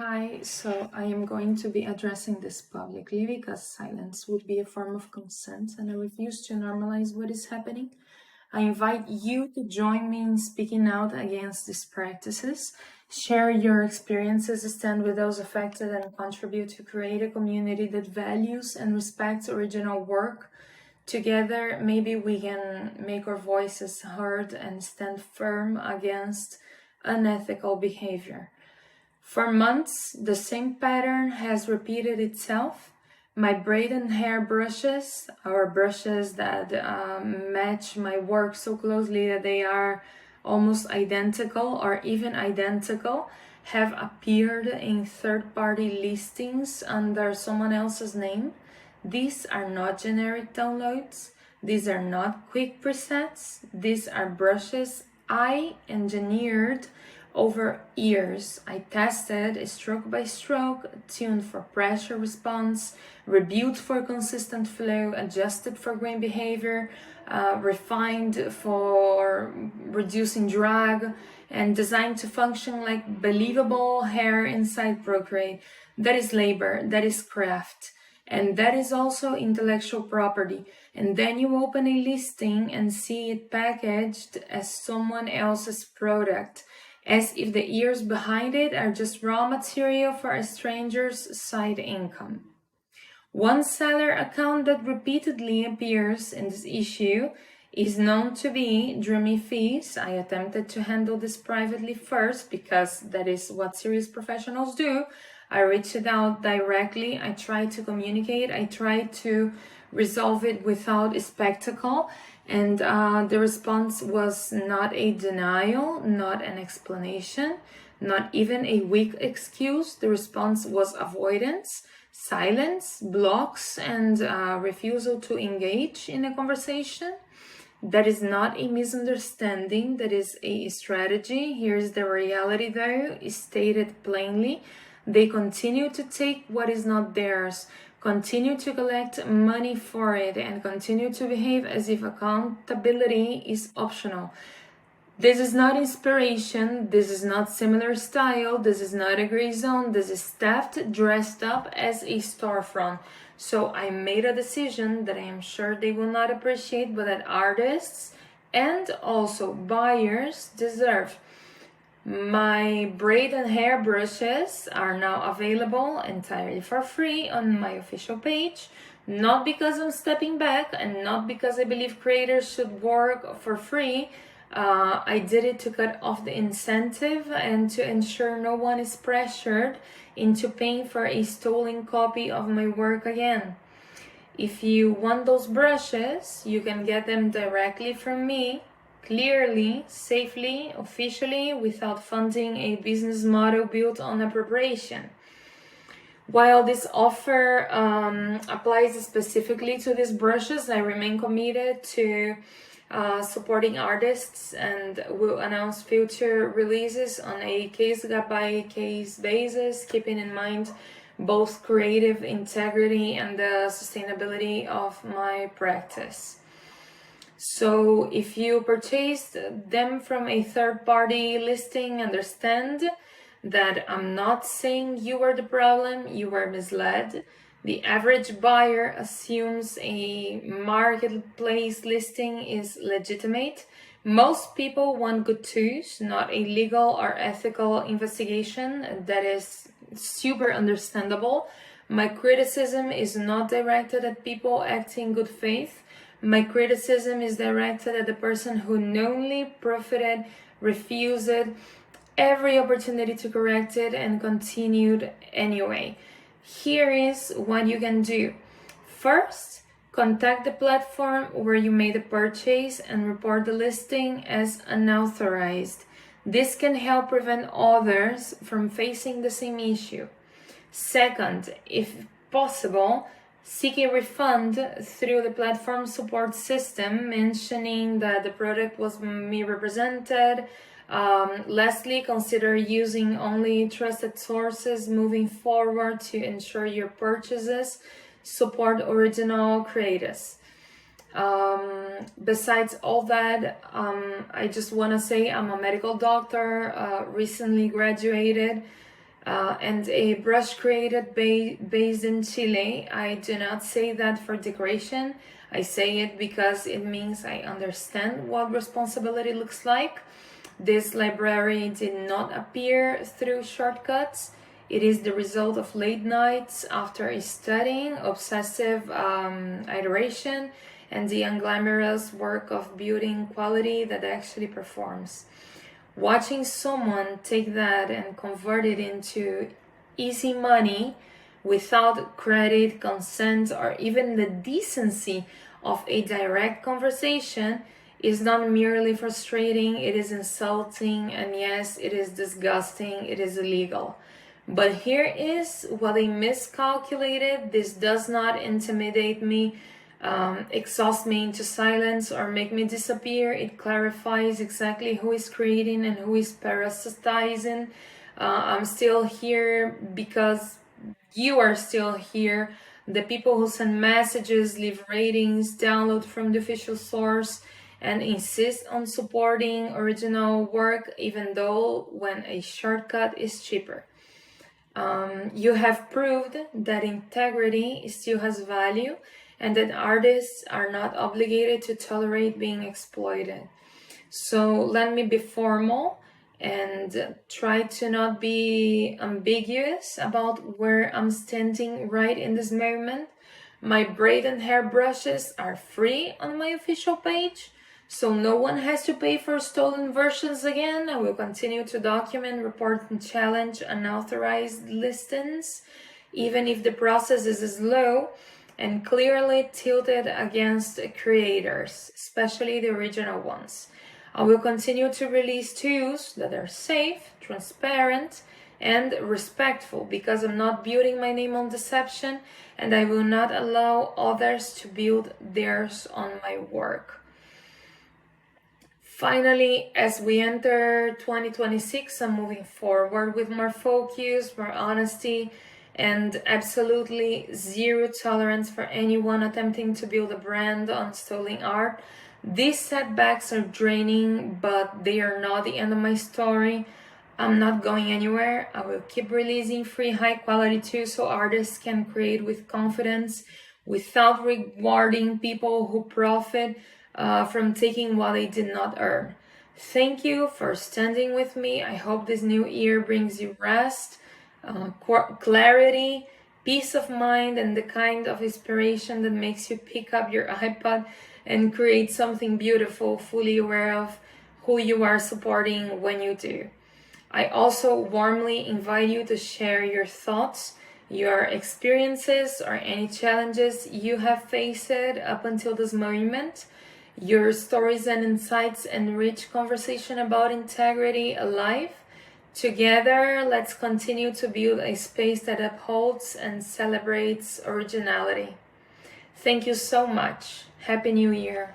Hi, so I am going to be addressing this publicly because silence would be a form of consent and I refuse to normalize what is happening. I invite you to join me in speaking out against these practices, share your experiences, stand with those affected, and contribute to create a community that values and respects original work. Together, maybe we can make our voices heard and stand firm against unethical behavior. For months, the same pattern has repeated itself. My braid and hair brushes, our brushes that match my work so closely that they are almost identical or even identical, have appeared in third-party listings under someone else's name. These are not generic downloads. These are not quick presets. These are brushes I engineered over years. I tested stroke by stroke, tuned for pressure response, rebuilt for consistent flow, adjusted for grain behavior, refined for reducing drag, and designed to function like believable hair inside Procreate. That is labor, that is craft. And that is also intellectual property. And then you open a listing and see it packaged as someone else's product, as if the years behind it are just raw material for a stranger's side income. One seller account that repeatedly appears in this issue is known to be Dreamy Fees. I attempted to handle this privately first because that is what serious professionals do. I reached out directly, I tried to communicate, I tried to resolve it without spectacle, and the response was not a denial, not an explanation, not even a weak excuse. The response was avoidance, silence, blocks, and refusal to engage in a conversation. That is not a misunderstanding, that is a strategy. Here's the reality though, is stated plainly. They continue to take what is not theirs, continue to collect money for it, and continue to behave as if accountability is optional. This is not inspiration, this is not similar style, this is not a gray zone, this is staffed, dressed up as a storefront. So I made a decision that I am sure they will not appreciate, but that artists and also buyers deserve. My braid and hair brushes are now available entirely for free on my official page, not because I'm stepping back and not because I believe creators should work for free. I did it to cut off the incentive and to ensure no one is pressured into paying for a stolen copy of my work again. If you want those brushes, you can get them directly from me, clearly, safely, officially, without funding a business model built on appropriation. While this offer applies specifically to these brushes, I remain committed to supporting artists and will announce future releases on a case-by-case basis, keeping in mind both creative integrity and the sustainability of my practice. So if you purchased them from a third-party listing, understand that I'm not saying you are the problem, you were misled. The average buyer assumes a marketplace listing is legitimate. Most people want good tools, not a legal or ethical investigation. That is super understandable. My criticism is not directed at people acting in good faith. My criticism is directed at the person who knowingly profited, refused every opportunity to correct it, and continued anyway. Here is what you can do. First, contact the platform where you made the purchase and report the listing as unauthorized. This can help prevent others from facing the same issue. Second, if possible, seek a refund through the platform support system, mentioning that the product was misrepresented. Lastly, consider using only trusted sources moving forward to ensure your purchases support original creators. Besides all that, I just want to say I'm a medical doctor, recently graduated. and a brush created based in Chile. I do not say that for decoration. I say it because it means I understand what responsibility looks like. This library did not appear through shortcuts. It is the result of late nights after studying, obsessive iteration, and the unglamorous work of building quality that actually performs. Watching someone take that and convert it into easy money without credit, consent, or even the decency of a direct conversation is not merely frustrating, it is insulting, and yes, it is disgusting, it is illegal. But here is what I miscalculated. This does not intimidate me, exhaust me into silence, or make me disappear. It clarifies exactly who is creating and who is parasitizing. I'm still here because you are still here. The people who send messages, leave ratings, download from the official source, and insist on supporting original work even though when a shortcut is cheaper. You have proved that integrity still has value and that artists are not obligated to tolerate being exploited. So let me be formal and try to not be ambiguous about where I'm standing right in this moment. My braid and hair brushes are free on my official page, so no one has to pay for stolen versions again. I will continue to document, report, and challenge unauthorized listings, even if the process is slow and clearly tilted against creators, especially the original ones. I will continue to release tools that are safe, transparent, and respectful because I'm not building my name on deception and I will not allow others to build theirs on my work. Finally, as we enter 2026, I'm moving forward with more focus, more honesty, and absolutely zero tolerance for anyone attempting to build a brand on stolen art. These setbacks are draining, but they are not the end of my story. I'm not going anywhere. I will keep releasing free high quality tools so artists can create with confidence without rewarding people who profit from taking what they did not earn. Thank you for standing with me. I hope this new year brings you rest, clarity, peace of mind, and the kind of inspiration that makes you pick up your iPod and create something beautiful, fully aware of who you are supporting when you do. I also warmly invite you to share your thoughts, your experiences, or any challenges you have faced up until this moment. Your stories and insights enrich conversation about integrity alive. Together, let's continue to build a space that upholds and celebrates originality. Thank you so much. Happy New Year.